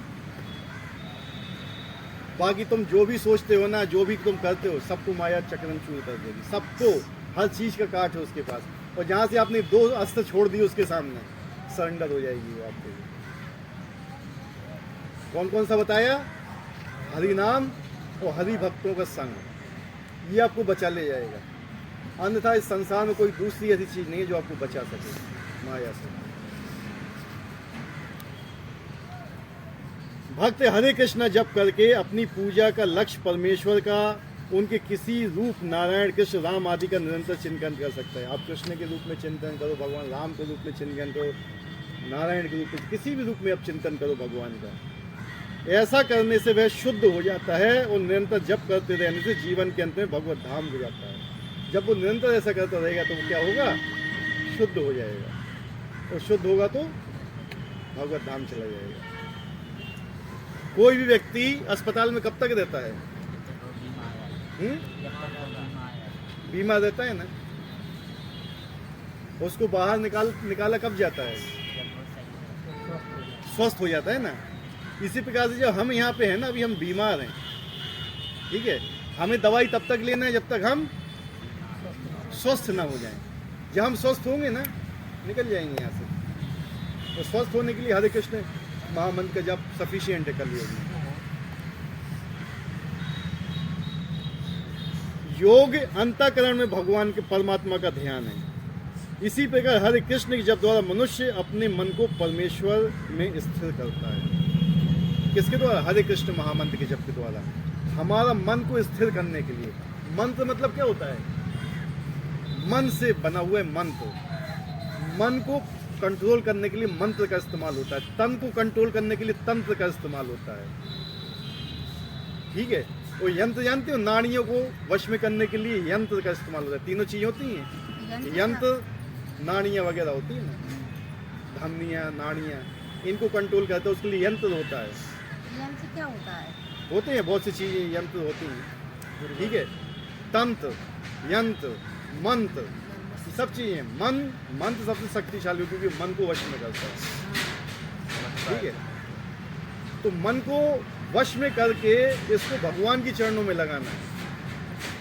बाकी तुम जो भी सोचते हो ना, जो भी तुम करते हो, सबको माया चक्रमचूर कर देगी। सबको, हर चीज का काट है उसके पास। और जहां से आपने दो अस्त्र छोड़ दिए उसके सामने, सरेंडर हो जाएगी वो आपके लिए। कौन कौन सा बताया? हरि नाम और हरि भक्तों का संग, ये आपको बचा ले जाएगा। अन्यथा इस संसार में कोई दूसरी ऐसी चीज नहीं है जो आपको बचा सके माया से। भक्त हरे कृष्ण जप करके अपनी पूजा का लक्ष्य परमेश्वर का, उनके किसी रूप नारायण, कृष्ण, राम आदि का निरंतर चिंतन कर सकता है। आप कृष्ण के रूप में चिंतन करो, भगवान राम के रूप में चिंतन करो, नारायण के रूप में, किसी भी रूप में आप चिंतन करो भगवान का। ऐसा करने से वह शुद्ध हो जाता है और निरंतर जप करते रहने से जीवन के अंत में भगवत धाम हो जाता है। जब वो निरंतर ऐसा करता रहेगा तो वो क्या होगा? शुद्ध हो जाएगा। और शुद्ध होगा तो भगवत धाम चला जाएगा। कोई भी व्यक्ति अस्पताल में कब तक रहता है? बीमार रहता है ना, उसको बाहर निकाला कब जाता है? स्वस्थ हो जाता है ना। इसी प्रकार से जब हम यहाँ पे हैं ना, अभी हम बीमार हैं, ठीक है, हमें दवाई तब तक लेना है जब तक हम स्वस्थ ना हो जाएं। जब हम स्वस्थ होंगे ना, निकल जाएंगे यहाँ से। तो स्वस्थ होने के लिए हरे कृष्ण महामंत्र का जप सफिशिएंट है। कल योग अंतःकरण में भगवान के परमात्मा का ध्यान है। इसी प्रकार हरे कृष्ण के जप द्वारा मनुष्य अपने मन को परमेश्वर में स्थिर करता है। किसके द्वारा? हरे कृष्ण महामंत्र के जप के द्वारा। हमारा मन को स्थिर करने के लिए, मंत्र मतलब क्या होता है? मन से बना हुआ मंत्र। मन को कंट्रोल करने के लिए मंत्र का इस्तेमाल होता है। तन को कंट्रोल करने के लिए तंत्र का इस्तेमाल होता है, ठीक है। और यंत्र जानते हो, नाड़ियों को वश में करने के लिए यंत्र का इस्तेमाल होता है। तीनों चीजें होती हैं, यंत्र, नाड़ियां वगैरह होती है ना, धमनियां, नाड़ियां, इनको कंट्रोल करते हैं, उसके लिए यंत्र होता है।
यंत्र क्या होता है?
होते हैं बहुत सी चीजें यंत्र होती हैं, ठीक है। तंत्र, यंत्र, मंत्र, सब चीजें। मंत्र सबसे शक्तिशाली, क्योंकि मन को वश में करता है, ठीक है। तो मन को वश में करके इसको भगवान की चरणों में लगाना है,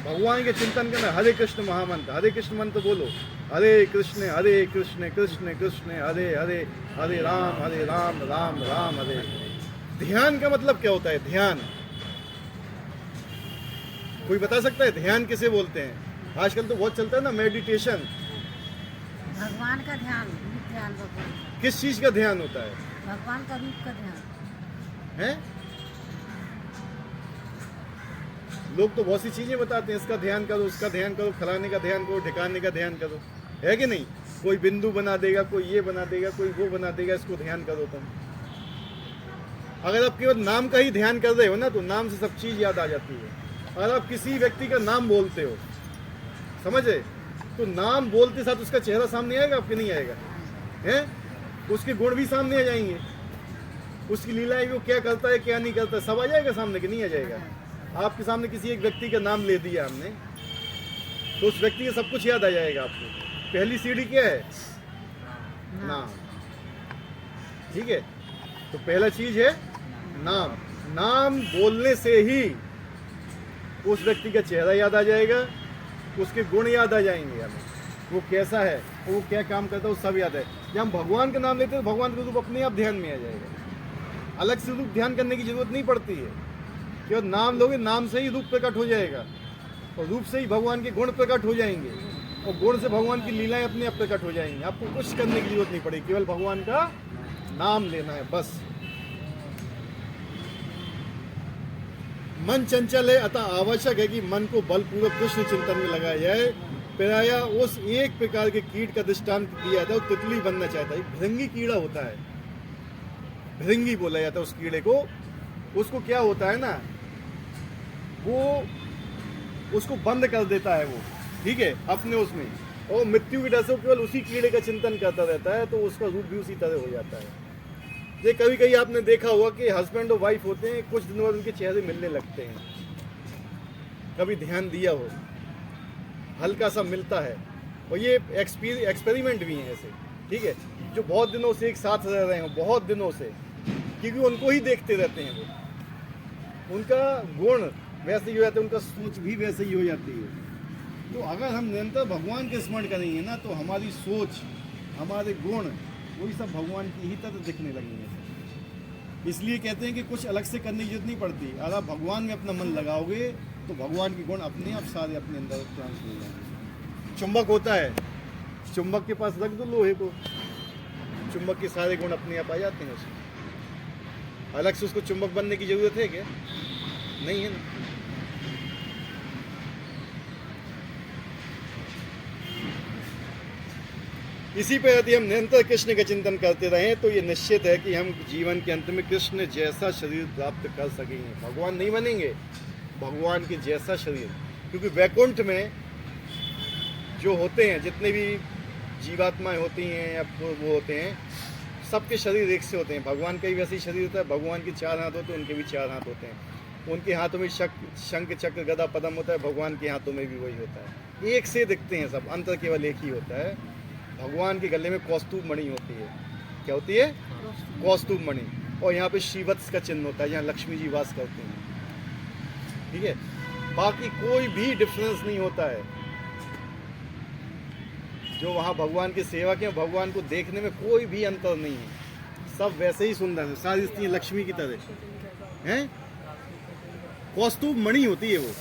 भगवान के चिंतन करना। हरे कृष्ण महामंत्र, हरे कृष्ण मंत्र बोलो, हरे कृष्ण कृष्ण कृष्ण हरे हरे, हरे राम राम राम हरे। ध्यान का मतलब क्या होता है? ध्यान कोई बता सकता है? ध्यान किसे बोलते हैं? आजकल तो बहुत चलता है ना, मेडिटेशन।
भगवान का ध्यान, रूप ध्यान। भगवान
किस चीज का ध्यान होता है?
भगवान का रूप का ध्यान
है। लोग तो बहुत सी चीजें बताते हैं, इसका ध्यान करो, उसका ध्यान करो, फलाने का ध्यान करो, ठिकाने का ध्यान करो, है कि नहीं? कोई बिंदु बना देगा, कोई ये बना देगा, कोई वो बना देगा, इसको ध्यान करो तुम। अगर आप केवल नाम का ही ध्यान कर रहे हो ना, तो नाम से सब चीज याद आ जाती है। अगर आप किसी व्यक्ति का नाम बोलते हो, समझे, तो नाम बोलते साथ उसका चेहरा सामने आएगा आपके? नहीं आएगा, है? उसके गुण भी सामने आ जाएंगे, उसकी लीलाएं, वो क्या करता है क्या नहीं करता, सब आ जाएगा सामने, कि नहीं आ जाएगा? आपके सामने किसी एक व्यक्ति का नाम ले दिया हमने, तो उस व्यक्ति का सब कुछ याद आ जाएगा आपको। पहली सीढ़ी क्या है? नाम, ठीक है। तो पहला चीज है नाम। नाम बोलने से ही उस व्यक्ति का चेहरा याद आ जाएगा, उसके गुण याद आ जाएंगे हमें, वो कैसा है, वो क्या काम करता है, वो सब याद है। जब हम भगवान का नाम लेते हैं तो भगवान का रूप अपने आप ध्यान में आ जाएगा। अलग से रूप ध्यान करने की जरूरत नहीं पड़ती है। केवल नाम लोगे, नाम से ही रूप प्रकट हो जाएगा, और रूप से ही भगवान के गुण प्रकट हो जाएंगे, और गुण से भगवान की लीलाएं अपने आप प्रकट हो जाएंगी। आपको कुछ करने की जरूरत नहीं पड़ेगी, केवल भगवान का नाम लेना है बस। मन चंचल है, अतः आवश्यक है कि मन को बलपूर्वक कृष्ण चिंतन में लगाया जाए। प्राय उस एक प्रकार के कीट का दृष्टांत दिया था, वो तितली बनना चाहता है। भृंगी कीड़ा होता है, भृंगी बोला जाता है उस कीड़े को। उसको क्या होता है ना, वो उसको बंद कर देता है वो, ठीक है, अपने उसमें, और मृत्यु की डर से वो केवल उसी कीड़े का चिंतन करता रहता है, तो उसका रूप भी उसी तरह हो जाता है। ये कभी कभी आपने देखा होगा कि हस्बैंड और वाइफ होते हैं, कुछ दिनों बाद उनके चेहरे मिलने लगते हैं, कभी ध्यान दिया हो, हल्का सा मिलता है। और ये एक्सपेरिमेंट भी हैं ऐसे, ठीक है, जो बहुत दिनों से एक साथ रह रहे हैं, बहुत दिनों से, क्योंकि उनको ही देखते रहते हैं वो, उनका गुण वैसे ही हो जाता है, उनका सोच भी वैसे ही हो जाती है। तो अगर हम निरंतर भगवान के स्मरण करेंगे ना, तो हमारी सोच, हमारे गुण, वही सब भगवान की ही तरह दिखने लगेंगे। इसलिए कहते हैं कि कुछ अलग से करने की जरूरत नहीं पड़ती। अगर आप भगवान में अपना मन लगाओगे तो भगवान के गुण अपने आप सारे अपने अंदर ट्रांसफर हो जाएंगे। चुंबक होता है, चुंबक के पास रख दो लोहे को, चुंबक के सारे गुण अपने आप आ जाते हैं उसमें। अलग से उसको चुंबक बनने की जरूरत है क्या? नहीं है ना। इसी पे यदि हम निरंतर कृष्ण का चिंतन करते रहें तो ये निश्चित है कि हम जीवन के अंत में कृष्ण जैसा शरीर प्राप्त कर सकेंगे। भगवान नहीं बनेंगे, भगवान के जैसा शरीर। क्योंकि वैकुंठ में जो होते हैं, जितने भी जीवात्माएं होती हैं या वो होते हैं, सबके शरीर एक से होते हैं। भगवान का भी वैसे ही शरीर होता है, भगवान के 4 हाथ होते हैं, उनके भी 4 हाथ होते हैं। उनके हाथों में शंख चक्र गदा पद्म होता है, भगवान के हाथों में भी वही होता है। एक से दिखते हैं सब, अंतर केवल एक ही होता है। भगवान के गले में कौस्तुभ मणि होती है। क्या होती है? कौस्तुभ मणि। और यहाँ पे श्रीवत्स का चिन्ह होता है, यहाँ लक्ष्मी जी वास करते हैं, ठीक है। बाकी कोई भी डिफरेंस नहीं होता है। जो वहाँ भगवान के सेवक हैं, भगवान को देखने में कोई भी अंतर नहीं है, सब वैसे ही सुंदर है। सारी स्त्रियाँ लक्ष्मी की तरह हैं। कौस्तुभ मणि होती है वो,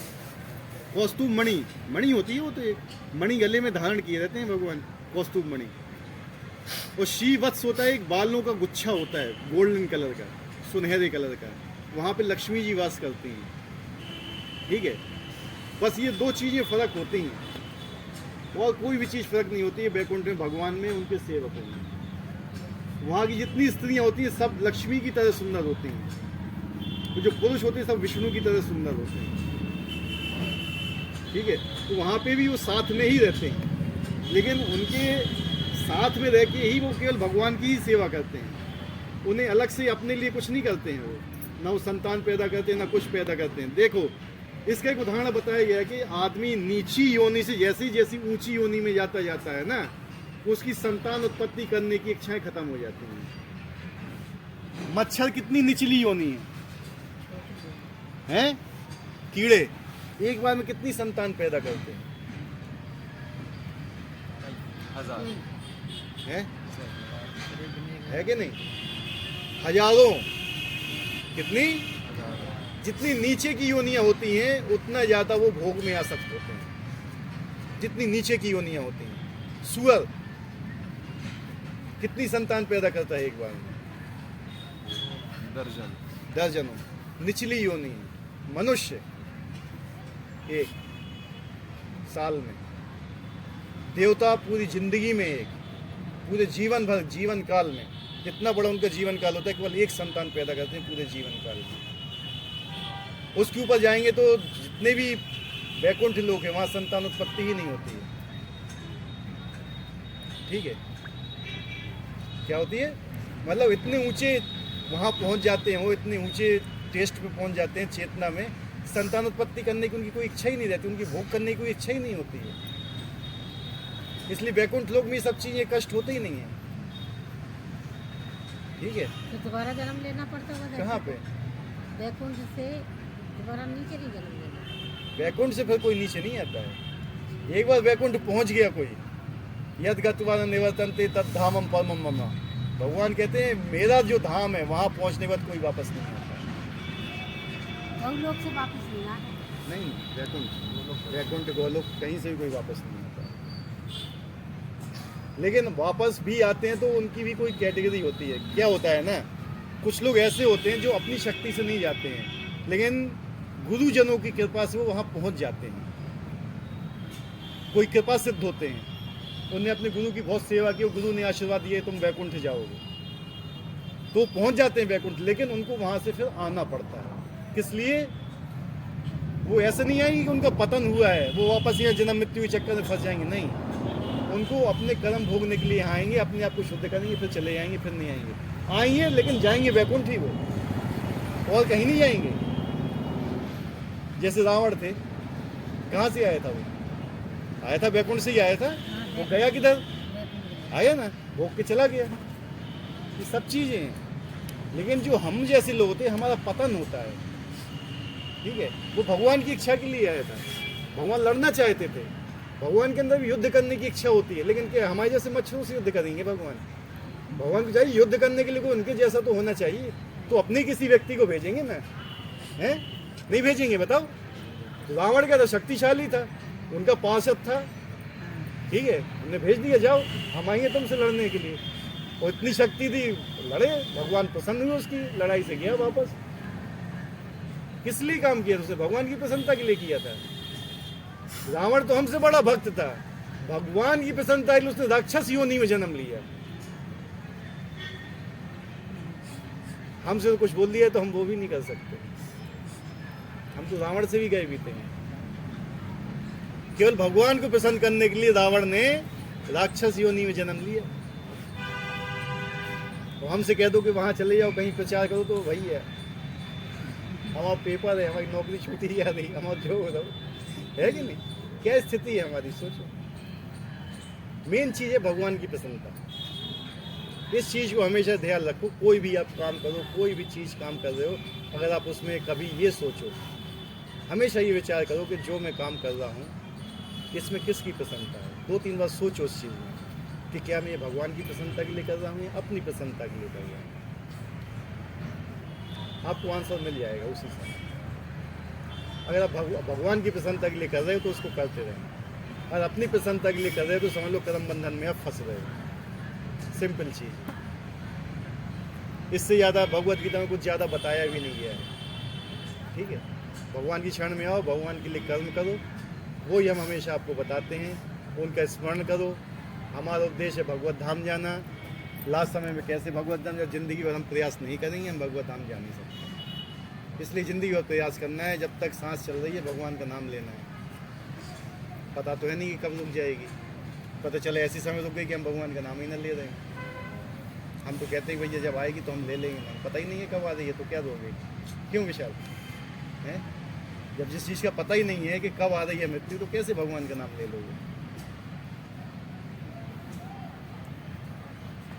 कौस्तुभ मणि होती है वो, तो एक मणि गले में धारण किए रहते हैं भगवान, कौस्तुभ मणि। और श्रीवत्स होता है, एक बालों का गुच्छा होता है, गोल्डन कलर का, सुनहरे कलर का। वहाँ पे लक्ष्मी जी वास करती हैं, ठीक है। बस ये 2 चीज़ें फर्क होती हैं, और कोई भी चीज़ फर्क नहीं होती है वैकुंठ में, भगवान में, उनके सेवकों में। वहाँ की जितनी स्त्रियाँ होती हैं सब लक्ष्मी की तरह सुंदर होती हैं, तो जो पुरुष होते हैं सब विष्णु की तरह सुंदर होते हैं, ठीक है। तो वहाँ पे भी वो साथ में ही रहते हैं, लेकिन उनके साथ में रह के ही वो केवल भगवान की ही सेवा करते हैं। उन्हें अलग से अपने लिए कुछ नहीं करते हैं वो, ना वो संतान पैदा करते हैं, ना कुछ पैदा करते हैं। देखो, इसका एक उदाहरण बताया गया है कि आदमी नीची योनि से जैसी जैसी ऊंची योनि में जाता है ना, उसकी संतान उत्पत्ति करने की इच्छाएं खत्म हो जाती हैं। मच्छर कितनी निचली योनि है? कीड़े एक बार में कितनी संतान पैदा करते हैं?
1000
है कि नहीं? हजारों। कितनी? जितनी नीचे की योनियां होती हैं उतना ज़्यादा वो भोग में आसक्त होते हैं, जितनी नीचे की योनियां होती हैं। सुअर कितनी संतान पैदा करता है एक बार में? दर्जनों। निचली योनि। मनुष्य 1 साल में। देवता पूरी जिंदगी में 1, पूरे जीवन भर, जीवन काल में, जितना बड़ा उनका जीवन काल होता है, केवल 1 संतान पैदा करते हैं पूरे जीवन काल में। उसके ऊपर जाएंगे तो जितने भी वैकुंठ लोग हैं वहाँ संतान उत्पत्ति ही नहीं होती है, ठीक है। क्या होती है? मतलब इतने ऊंचे वहाँ पहुँच जाते हैं वो, इतने ऊंचे टेस्ट पे पहुँच जाते हैं चेतना में, संतान उत्पत्ति करने की उनकी कोई इच्छा ही नहीं रहती, उनकी भोग करने की कोई इच्छा ही नहीं होती है। इसलिए वैकुंठ लोक में ये सब चीज़ें कष्ट होते ही नहीं है, ठीक है।
तो दोबारा जन्म लेना पड़ता होगा?
कहाँ पे?
वैकुंठ से दोबारा नीचे नहीं जन्म लेना?
वैकुंठ से फिर कोई नीचे नहीं आता है। एक बार वैकुंठ पहुंच गया कोई, यद गत्वा न निवर्तन्ते तद धामम परमम मम। भगवान कहते हैं मेरा जो धाम है वहाँ पहुंचने के बाद कोई वापस नहीं आता।
लोग से वापस नहीं आता?
नहीं, वैकुंठ गोलोक कहीं से भी कोई वापस नहीं आता। लेकिन वापस भी आते हैं तो उनकी भी कोई कैटेगरी होती है। क्या होता है ना, कुछ लोग ऐसे होते हैं जो अपनी शक्ति से नहीं जाते हैं, लेकिन गुरुजनों की कृपा से वो वहाँ पहुँच जाते हैं, कोई कृपा सिद्ध होते हैं, उन्हें अपने गुरु की बहुत सेवा की, गुरु ने आशीर्वाद दिए तुम वैकुंठ जाओगे, तो पहुँच जाते हैं वैकुंठ। लेकिन उनको वहाँ से फिर आना पड़ता है। किस लिए? वो ऐसा नहीं आएंगे कि उनका पतन हुआ है, वो वापस यहाँ जन्म मृत्यु के चक्कर में फंस जाएंगे, नहीं। उनको अपने कर्म भोगने के लिए आएंगे, अपने आप को शुद्ध करेंगे, फिर चले जाएंगे, फिर नहीं आएंगे। आएंगे लेकिन जाएंगे वैकुंठ ही, वो और कहीं नहीं जाएंगे। जैसे रावण थे, कहाँ से आया था वो? आया था वैकुंठ से ही आया था। वो गया किधर? आया ना, भोग के चला गया। ये सब चीज़ें हैं। लेकिन जो हम जैसे लोग होते हैं, हमारा पतन होता है, ठीक है। वो भगवान की इच्छा के लिए आया था, भगवान लड़ना चाहते थे, भगवान के अंदर भी युद्ध करने की इच्छा होती है। लेकिन क्या हमारे जैसे मच्छरों से युद्ध करेंगे? भगवान को चाहिए युद्ध करने के लिए कोई उनके जैसा तो होना चाहिए। तो अपने किसी व्यक्ति को भेजेंगे ना, हैं? नहीं भेजेंगे, बताओ। रावण क्या था? शक्तिशाली था, उनका पार्षद था, ठीक है, उन्हें भेज दिया, जाओ हम आएंगे तुमसे लड़ने के लिए। और इतनी शक्ति थी, लड़े, भगवान प्रसन्न हुए, उसकी लड़ाई से गया वापस। किस लिए काम किया? उसने भगवान की प्रसन्नता के लिए किया था। रावण तो हमसे बड़ा भक्त था, भगवान की प्रसन्नता के लिए उसने राक्षस योनि में जन्म लिया। हमसे तो कुछ बोल दिया तो हम वो भी नहीं कर सकते, हम तो रावण से भी गए बीते हैं। केवल भगवान को प्रसन्न करने के लिए रावण ने राक्षस योनि में जन्म लिया। तो हमसे कह दो कि वहां चले जाओ, कहीं प्रचार करो, तो वही है, हमारा पेपर है, हमारी नौकरी छूटी जा रही, हमारा जो हो है कि नहीं? क्या स्थिति है हमारी, सोचो। मेन चीज है भगवान की प्रसन्नता। इस चीज को हमेशा ध्यान रखो। कोई भी आप काम करो, कोई भी चीज काम कर रहे हो, अगर आप उसमें कभी ये सोचो, हमेशा ये विचार करो कि जो मैं काम कर रहा हूँ इसमें किसकी प्रसन्नता है। 2-3 बार सोचो उस चीज़ में कि क्या मैं ये भगवान की प्रसन्नता के लिए कर रहा हूँ या अपनी प्रसन्नता के लिए कर रहा हूँ। आपको आंसर मिल जाएगा उसी समय। अगर आप भगवान की प्रसन्नता के लिए कर रहे हो तो उसको करते रहें, और अपनी प्रसन्नता के लिए कर रहे हो तो समझ लो कर्म बंधन में आप फंस रहे हो। सिंपल चीज़, इससे ज़्यादा भगवत गीता में कुछ ज़्यादा बताया भी नहीं गया है, ठीक है। भगवान की शरण में आओ, भगवान के लिए कर्म करो, वो ही हम हमेशा आपको बताते हैं। उनका स्मरण करो। हमारा उद्देश्य है भगवत धाम जाना। लास्ट समय में कैसे भगवत धाम, जब जिंदगी भर हम प्रयास नहीं करेंगे हम भगवत धाम जा नहीं सकते। इसलिए ज़िंदगी भर प्रयास करना है, जब तक सांस चल रही है भगवान का नाम लेना है। पता तो है नहीं कि कब रुक जाएगी, पता चले ऐसी समय रुक गई कि हम भगवान का नाम ही ना ले रहे हैं। हम तो कहते हैं भैया जब आएगी तो हम ले लेंगे, नाम पता ही नहीं है कब आ रही है, तो क्या दोगे? क्यों विशाल हैं? जब जिस चीज़ का पता ही नहीं है कि कब आ रही है मृत्यु, तो कैसे भगवान का नाम ले लोगे?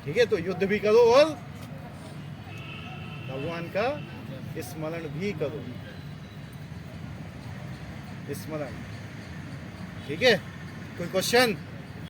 ठीक है, तो युद्ध भी करो और भगवान का स्मरण भी करो, स्मरण। ठीक है, कोई क्वेश्चन?